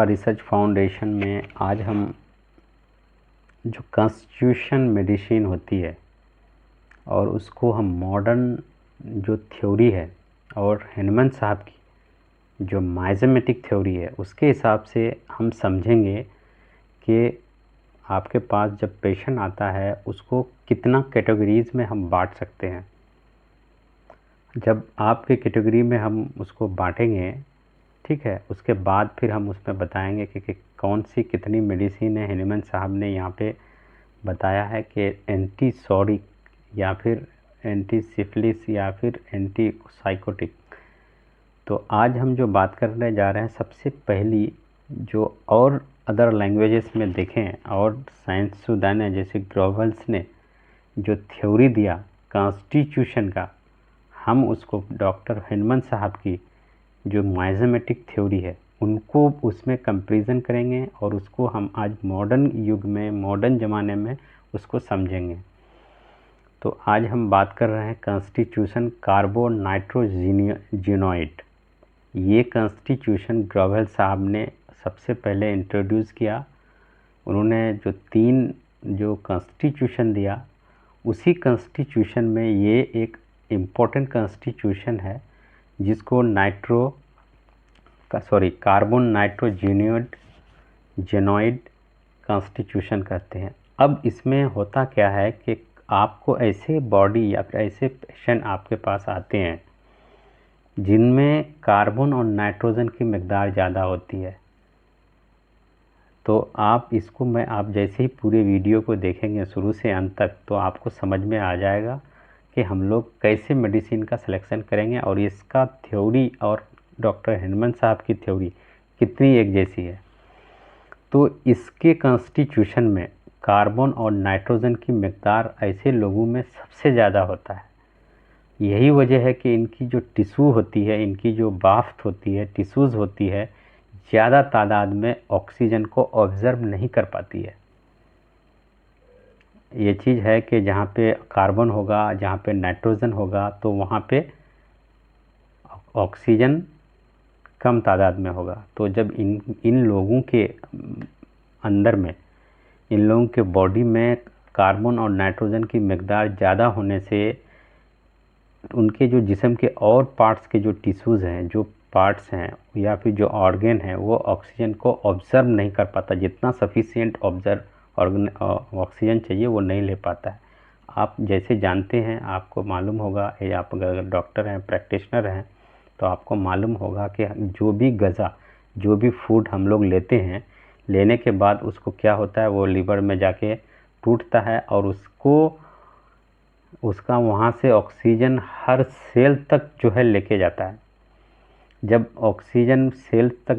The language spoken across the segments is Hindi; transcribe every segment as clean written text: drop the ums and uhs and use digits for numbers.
रिसर्च फाउंडेशन में आज हम जो कॉन्स्टिट्यूशन मेडिसिन होती है और उसको हम मॉडर्न जो थ्योरी है और हेनमन साहब की जो माइज़मेटिक थ्योरी है उसके हिसाब से हम समझेंगे कि आपके पास जब पेशेंट आता है उसको कितना कैटेगरीज़ में हम बांट सकते हैं। जब आपके कैटेगरी में हम उसको बांटेंगे, ठीक है, उसके बाद फिर हम उसमें बताएंगे कि कौन सी कितनी मेडिसिन है। हेनिमन साहब ने यहाँ पे बताया है कि एंटीसोरिक या फिर एंटी सिफिलिस या फिर एंटी साइकोटिक। तो आज हम जो बात करने जा रहे हैं, सबसे पहली जो और अदर लैंग्वेजेस में देखें और साइंसदान है जैसे ग्रोवल्स ने जो थ्योरी दिया कॉन्स्टिट्यूशन का, हम उसको डॉक्टर हेनमन साहब की जो माइज़मेटिक थ्योरी है उनको उसमें कंपैरिजन करेंगे और उसको हम आज मॉडर्न युग में मॉडर्न ज़माने में उसको समझेंगे। तो आज हम बात कर रहे हैं कॉन्स्टिट्यूशन कार्बोनाइट्रोजिनोइड। ये कॉन्स्टिट्यूशन ग्रोवल साहब ने सबसे पहले इंट्रोड्यूस किया। उन्होंने जो 3 जो कॉन्स्टिट्यूशन दिया, उसी कॉन्स्टिट्यूशन में ये एक इम्पोर्टेंट कॉन्स्टिट्यूशन है जिसको कार्बन नाइट्रोजिनोइड कॉन्स्टिट्यूशन कहते हैं। अब इसमें होता क्या है कि आपको ऐसे बॉडी या फिर ऐसे पेशेंट आपके पास आते हैं जिनमें कार्बन और नाइट्रोजन की मिकदार ज़्यादा होती है। तो आप जैसे ही पूरे वीडियो को देखेंगे शुरू से अंत तक, तो आपको समझ में आ जाएगा कि हम लोग कैसे मेडिसिन का सिलेक्शन करेंगे और इसका थ्योरी और डॉक्टर हेनमन साहब की थ्योरी कितनी एक जैसी है। तो इसके कॉन्स्टिट्यूशन में कार्बन और नाइट्रोजन की मिकदार ऐसे लोगों में सबसे ज़्यादा होता है। यही वजह है कि इनकी जो टिश्यू होती है, इनकी जो बाफ्ट होती है, टिश्यूज़ होती है, ज़्यादा तादाद में ऑक्सीजन को ऑब्ज़र्व नहीं कर पाती है। ये चीज़ है कि जहाँ पे कार्बन होगा, जहाँ पे नाइट्रोजन होगा, तो वहाँ पे ऑक्सीजन कम तादाद में होगा। तो जब इन लोगों के अंदर में, इन लोगों के बॉडी में कार्बन और नाइट्रोजन की मिकदार ज़्यादा होने से उनके जो जिस्म के और पार्ट्स के जो टिश्यूज़ हैं, जो पार्ट्स हैं या फिर जो ऑर्गन हैं, वो ऑक्सीजन को ऑब्ज़र्व नहीं कर पाता। जितना सफिशिएंट ऑक्सीजन चाहिए वो नहीं ले पाता है। आप जैसे जानते हैं, आपको मालूम होगा, या आप अगर डॉक्टर हैं, प्रैक्टिशनर हैं, तो आपको मालूम होगा कि जो भी ग़िज़ा, जो भी फूड हम लोग लेते हैं, लेने के बाद उसको क्या होता है, वो लीवर में जाके टूटता है और उसका वहाँ से ऑक्सीजन हर सेल तक जो है लेके जाता है। जब ऑक्सीजन सेल तक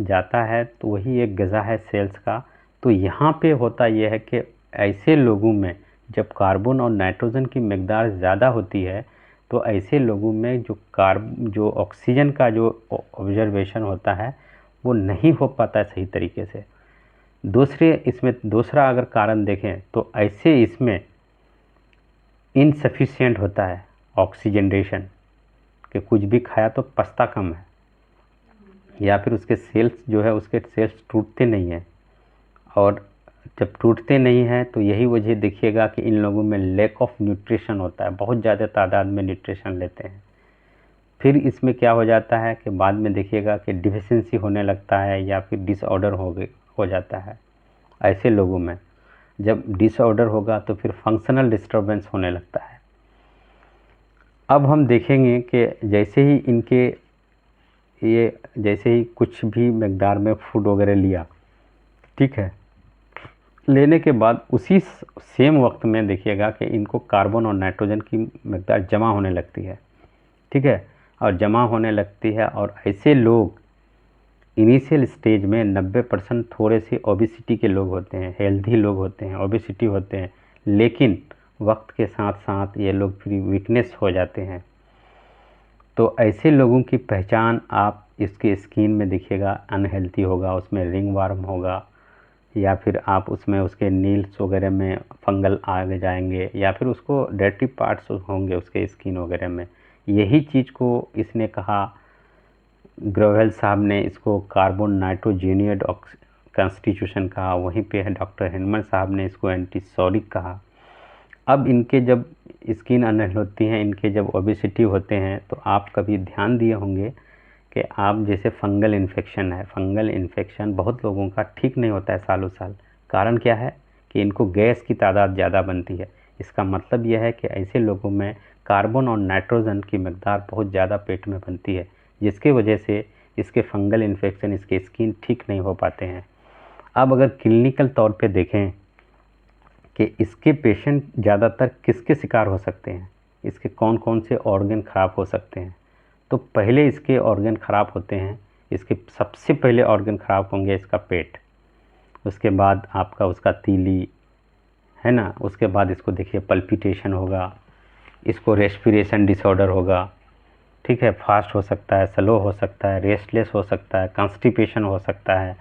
जाता है तो वही एक ग़िज़ा है सेल्स का। तो यहाँ पे होता यह है कि ऐसे लोगों में जब कार्बन और नाइट्रोजन की मिकदार ज़्यादा होती है, तो ऐसे लोगों में जो ऑक्सीजन का जो ऑब्जर्वेशन होता है वो नहीं हो पाता है सही तरीके से। इसमें दूसरा अगर कारण देखें तो ऐसे इसमें इनसफिशिएंट होता है ऑक्सीजनरेशन, कि कुछ भी खाया तो पचता कम है, या फिर उसके सेल्स टूटते नहीं हैं। और जब टूटते नहीं हैं तो यही वजह देखिएगा कि इन लोगों में लैक ऑफ न्यूट्रिशन होता है, बहुत ज़्यादा तादाद में न्यूट्रिशन लेते हैं। फिर इसमें क्या हो जाता है कि बाद में देखिएगा कि डिफिशिएंसी होने लगता है या फिर डिसऑर्डर हो जाता है। ऐसे लोगों में जब डिसऑर्डर होगा तो फिर फंक्शनल डिस्टर्बेंस होने लगता है। अब हम देखेंगे कि जैसे ही कुछ भी मिकदार में फूड वगैरह लिया, ठीक है, लेने के बाद उसी सेम वक्त में देखिएगा कि इनको कार्बन और नाइट्रोजन की मिकदार जमा होने लगती है, ठीक है, और जमा होने लगती है। और ऐसे लोग इनिशियल स्टेज में 90% थोड़े से ओबेसिटी के लोग होते हैं, हेल्दी लोग होते हैं, ओबेसिटी होते हैं, लेकिन वक्त के साथ साथ ये लोग फिर वीकनेस हो जाते हैं। तो ऐसे लोगों की पहचान आप इसके स्किन में देखिएगा, अनहेल्दी होगा, उसमें रिंग वर्म होगा, या फिर आप उसमें उसके नील्स वगैरह में फंगल आ जाएंगे, या फिर उसको डर्टी पार्ट्स होंगे उसके स्किन वगैरह में। यही चीज़ को इसने कहा ग्रोवेल साहब ने इसको कार्बन नाइट्रोजेनियड कॉन्स्टिट्यूशन कहा, वहीं पे डॉक्टर हेनमन साहब ने इसको एंटीसोरिक कहा। अब इनके जब स्किन अनहेल्थ होती हैं, इनके जब ओबेसिटी होते हैं, तो आप कभी ध्यान दिए होंगे कि आप जैसे फंगल इन्फेक्शन है, फंगल इन्फेक्शन बहुत लोगों का ठीक नहीं होता है सालों साल। कारण क्या है कि इनको गैस की तादाद ज़्यादा बनती है। इसका मतलब यह है कि ऐसे लोगों में कार्बन और नाइट्रोजन की मकदार बहुत ज़्यादा पेट में बनती है, जिसकी वजह से इसके फंगल इन्फेक्शन, इसके स्किन ठीक नहीं हो पाते हैं। अब अगर क्लिनिकल तौर पे देखें कि इसके पेशेंट ज़्यादातर किसके शिकार हो सकते हैं, इसके कौन कौन से ऑर्गन ख़राब हो सकते हैं, तो पहले इसके ऑर्गन ख़राब होते हैं। इसके सबसे पहले ऑर्गन ख़राब होंगे इसका पेट, उसके बाद आपका उसका तीली है ना, उसके बाद इसको देखिए पल्पिटेशन होगा, इसको रेस्पिरेशन डिसऑर्डर होगा, ठीक है, फास्ट हो सकता है, स्लो हो सकता है, रेस्टलेस हो सकता है, कॉन्स्टिपेशन हो सकता है,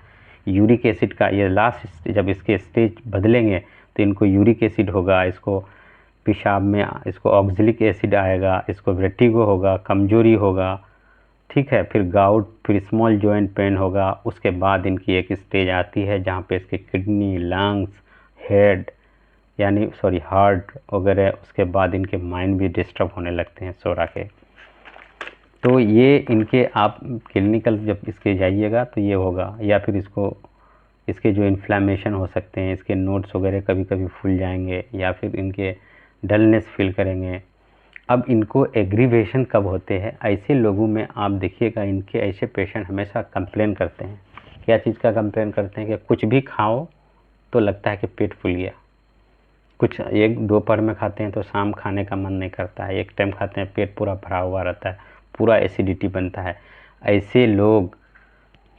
यूरिक एसिड का ये लास्ट जब इसके स्टेज बदलेंगे तो इनको यूरिक एसिड होगा, इसको पेशाब में इसको ऑक्जेलिक एसिड आएगा, इसको वर्टिगो होगा, कमजोरी होगा, ठीक है, फिर गाउट, फिर स्मॉल जॉइंट पेन होगा। उसके बाद इनकी एक स्टेज आती है जहाँ पे इसके किडनी, लंग्स, हेड यानी सॉरी हार्ट वगैरह, उसके बाद इनके माइंड भी डिस्टर्ब होने लगते हैं सोरा के। तो ये इनके आप क्लिनिकल जब इसके जाइएगा तो ये होगा, या फिर इसके जो इन्फ्लामेशन हो सकते हैं, इसके नोड्स वगैरह कभी कभी फूल जाएंगे, या फिर इनके डलनेस फील करेंगे। अब इनको एग्रीवेशन कब होते हैं, ऐसे लोगों में आप देखिएगा, इनके ऐसे पेशेंट हमेशा कंप्लेन करते हैं। क्या चीज़ का कंप्लेन करते हैं कि कुछ भी खाओ तो लगता है कि पेट फूल गया, कुछ एक दोपहर में खाते हैं तो शाम खाने का मन नहीं करता है, एक टाइम खाते हैं पेट पूरा भरा हुआ रहता है, पूरा एसिडिटी बनता है। ऐसे लोग,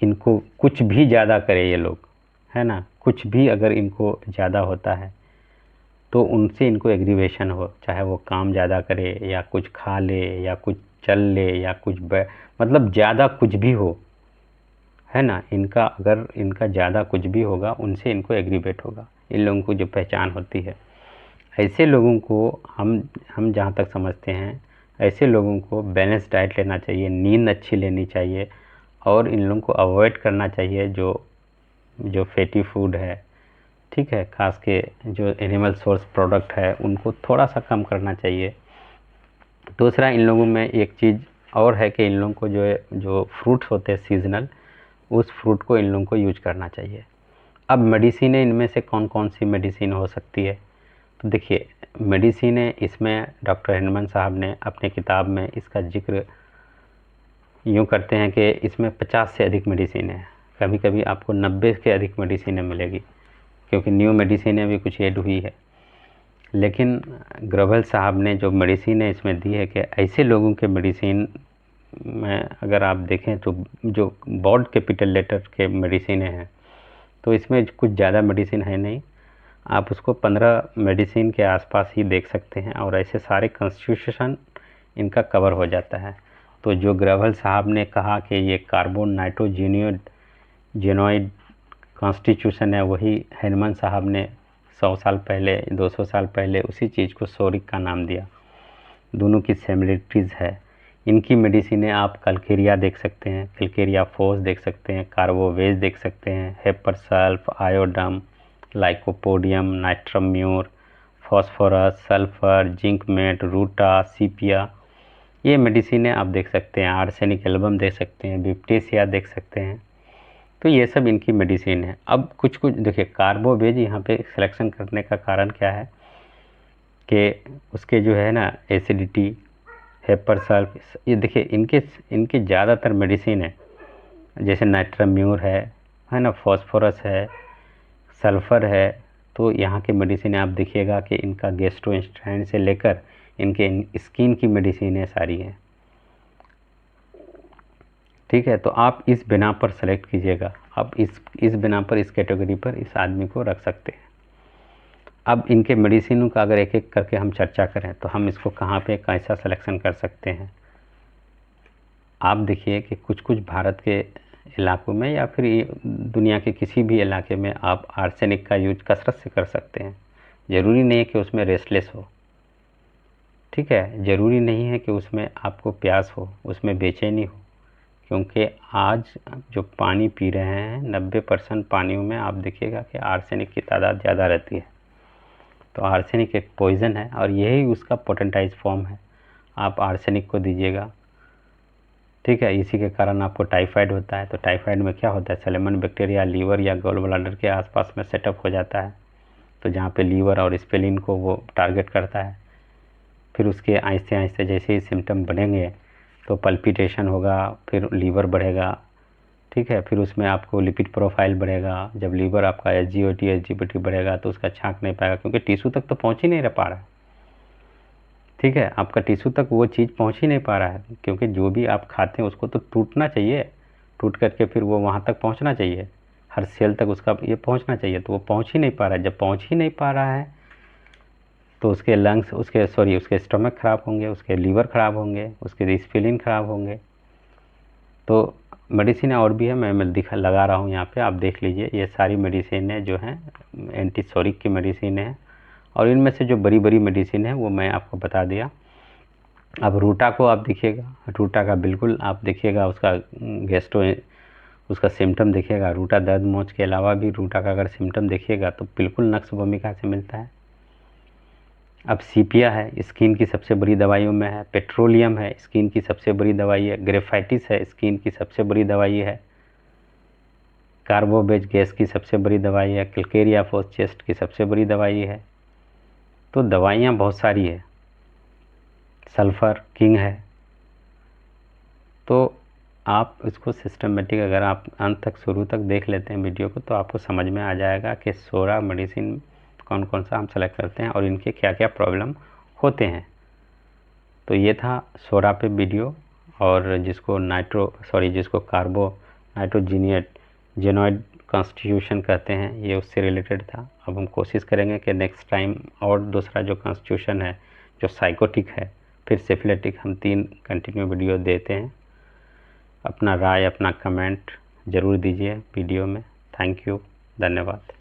इनको कुछ भी ज़्यादा करे ये लोग, है ना, कुछ भी अगर इनको ज़्यादा होता है तो उनसे इनको एग्रीवेशन हो, चाहे वो काम ज़्यादा करे या कुछ खा ले या कुछ चल ले या कुछ मतलब ज़्यादा कुछ भी हो, है ना, इनका अगर इनका ज़्यादा कुछ भी होगा उनसे इनको एग्रीवेट होगा। इन लोगों को जो पहचान होती है, ऐसे लोगों को हम जहाँ तक समझते हैं, ऐसे लोगों को बैलेंस डाइट लेना चाहिए, नींद अच्छी लेनी चाहिए, और इन लोगों को अवॉइड करना चाहिए जो फैटी फूड है, ठीक है, खास के जो एनिमल सोर्स प्रोडक्ट है उनको थोड़ा सा कम करना चाहिए। दूसरा, इन लोगों में एक चीज़ और है कि इन लोगों को जो फ्रूट्स होते हैं सीजनल, उस फ्रूट को इन लोगों को यूज करना चाहिए। अब मेडिसिन, इनमें से कौन कौन सी मेडिसिन हो सकती है, तो देखिए मेडिसिन है इसमें डॉक्टर हेनमन साहब ने अपने किताब में इसका जिक्र यूँ करते हैं कि इसमें 50 से अधिक मेडिसिन है, कभी कभी आपको 90 के अधिक मेडिसिन मिलेगी, क्योंकि न्यू मेडिसिन भी कुछ ऐड हुई है। लेकिन ग्रोवेल साहब ने जो मेडिसिन है इसमें दी है कि ऐसे लोगों के मेडिसिन में अगर आप देखें तो जो ब्रॉड कैपिटल लेटर के मेडिसिन हैं, तो इसमें कुछ ज़्यादा मेडिसिन है नहीं, आप उसको 15 मेडिसिन के आसपास ही देख सकते हैं, और ऐसे सारे कॉन्स्टिट्यूशन इनका कवर हो जाता है। तो जो ग्रोवेल साहब ने कहा कि ये कार्बन नाइट्रोजेनियड जेनोइड कॉन्स्टिट्यूशन है, वही हेनमन साहब ने 100 साल पहले, 200 साल पहले उसी चीज़ को सोरिक का नाम दिया। दोनों की सिमिलरिटीज़ है। इनकी मेडिसिनें आप कलकेरिया देख सकते हैं, कलकेरिया फोस देख सकते हैं, कार्बोवेज देख सकते हैं, hepar sulph, iodum, lycopodium, natrum mur, phosphorus, sulphur, zinc met, ruta, sepia, ये मेडिसिनें आप देख सकते हैं। आर्सेनिक एल्बम देख सकते हैं, बिप्टेसिया देख सकते हैं। तो ये सब इनकी मेडिसिन है। अब कुछ कुछ देखिए, कार्बोवेज यहाँ पे सिलेक्शन करने का कारण क्या है कि उसके जो है ना एसिडिटी, हेपरसल्फ, ये देखिए इनके ज़्यादातर मेडिसिन है, जैसे नाइट्रम्यूर है ना, फॉस्फोरस है, सल्फ़र है। तो यहाँ के मेडिसिन आप देखिएगा कि इनका गैस्ट्रोइंटेस्टाइन से लेकर इनके स्किन की मेडिसिन सारी हैं, ठीक है। तो आप इस बिना पर सेलेक्ट कीजिएगा, आप इस बिना पर, इस कैटेगरी पर इस आदमी को रख सकते हैं। अब इनके मेडिसिनों का अगर एक एक करके हम चर्चा करें तो हम इसको कहाँ पे कैसा सिलेक्शन कर सकते हैं। आप देखिए कि कुछ कुछ भारत के इलाकों में या फिर दुनिया के किसी भी इलाके में आप आर्सेनिक का यूज कसरत से कर सकते हैं। ज़रूरी नहीं है कि उसमें रेस्टलेस हो, ठीक है, ज़रूरी नहीं है कि उसमें आपको प्यास हो, उसमें बेचैनी हो, क्योंकि आज जो पानी पी रहे हैं 90% पानियों में आप देखिएगा कि आर्सेनिक की तादाद ज़्यादा रहती है। तो आर्सेनिक एक पॉइज़न है और यही उसका पोटेंटाइज फॉर्म है। आप आर्सेनिक को दीजिएगा, ठीक है, इसी के कारण आपको टाइफाइड होता है। तो टाइफाइड में क्या होता है, सैलेमन बैक्टीरिया लीवर या गॉल ब्लैडर के आसपास में सेटअप हो जाता है, तो जहाँ पे लीवर और स्प्लीन को वो टारगेट करता है। फिर उसके आहिस्ते आहिस्ते जैसे ही सिम्टम बनेंगे तो पल्पिटेशन होगा, फिर लीवर बढ़ेगा, ठीक है, फिर उसमें आपको लिपिड प्रोफाइल बढ़ेगा। जब लीवर आपका SGOT बढ़ेगा तो उसका छांक नहीं पाएगा, क्योंकि टिश्यू तक तो पहुँच ही नहीं रह पा रहा है, ठीक है, आपका टिश्यू तक वो चीज़ पहुँच ही नहीं पा रहा है, क्योंकि जो भी आप खाते हैं उसको तो टूटना चाहिए, टूट करके फिर वो वहाँ तक पहुँचना चाहिए, हर सेल तक उसका ये पहुँचना चाहिए, तो वो पहुँच ही नहीं पा रहा है। जब पहुँच ही नहीं पा रहा है तो उसके लंग्स, उसके स्टमक ख़राब होंगे, उसके लीवर ख़राब होंगे, उसके स्प्लीन ख़राब होंगे। तो मेडिसिन और भी है, मैं लगा रहा हूँ यहाँ पे, आप देख लीजिए। ये सारी मेडिसिन जो हैं एंटीसोरिक की मेडिसिन है, और इनमें से जो बड़ी बड़ी मेडिसिन है वो मैं आपको बता दिया। अब रूटा को आप देखिएगा, रूटा का बिल्कुल आप देखिएगा, उसका सिम्टम देखिएगा। रूटा दर्द मोच के अलावा भी रूटा का अगर सिम्टम देखिएगा तो बिल्कुल नक्श भूमिका से मिलता है। अब सीपिया है, स्किन की सबसे बड़ी दवाइयों में है। पेट्रोलियम है, स्किन की सबसे बड़ी दवाई है। ग्रेफाइटिस है, स्किन की सबसे बड़ी दवाई है। कार्बोवेज गैस की सबसे बड़ी दवाई है। कैलकेरिया फॉस चेस्ट की सबसे बड़ी दवाई है। तो दवाइयाँ बहुत सारी है। सल्फ़र किंग है। तो आप इसको सिस्टमेटिक, अगर आप अंत तक शुरू तक देख लेते हैं वीडियो को, तो आपको समझ में आ जाएगा कि 16 मेडिसिन कौन कौन सा हम सेलेक्ट करते हैं और इनके क्या क्या प्रॉब्लम होते हैं। तो ये था 16 पे वीडियो, और जिसको कार्बो नाइट्रोजिनेट जेनोइड कॉन्स्टिट्यूशन कहते हैं, ये उससे रिलेटेड था। अब हम कोशिश करेंगे कि नेक्स्ट टाइम और दूसरा जो कॉन्स्टिट्यूशन है जो साइकोटिक है, फिर सिफिलिटिक, हम 3 कंटिन्यू वीडियो देते हैं। अपना राय, अपना कमेंट ज़रूर दीजिए वीडियो में। थैंक यू, धन्यवाद।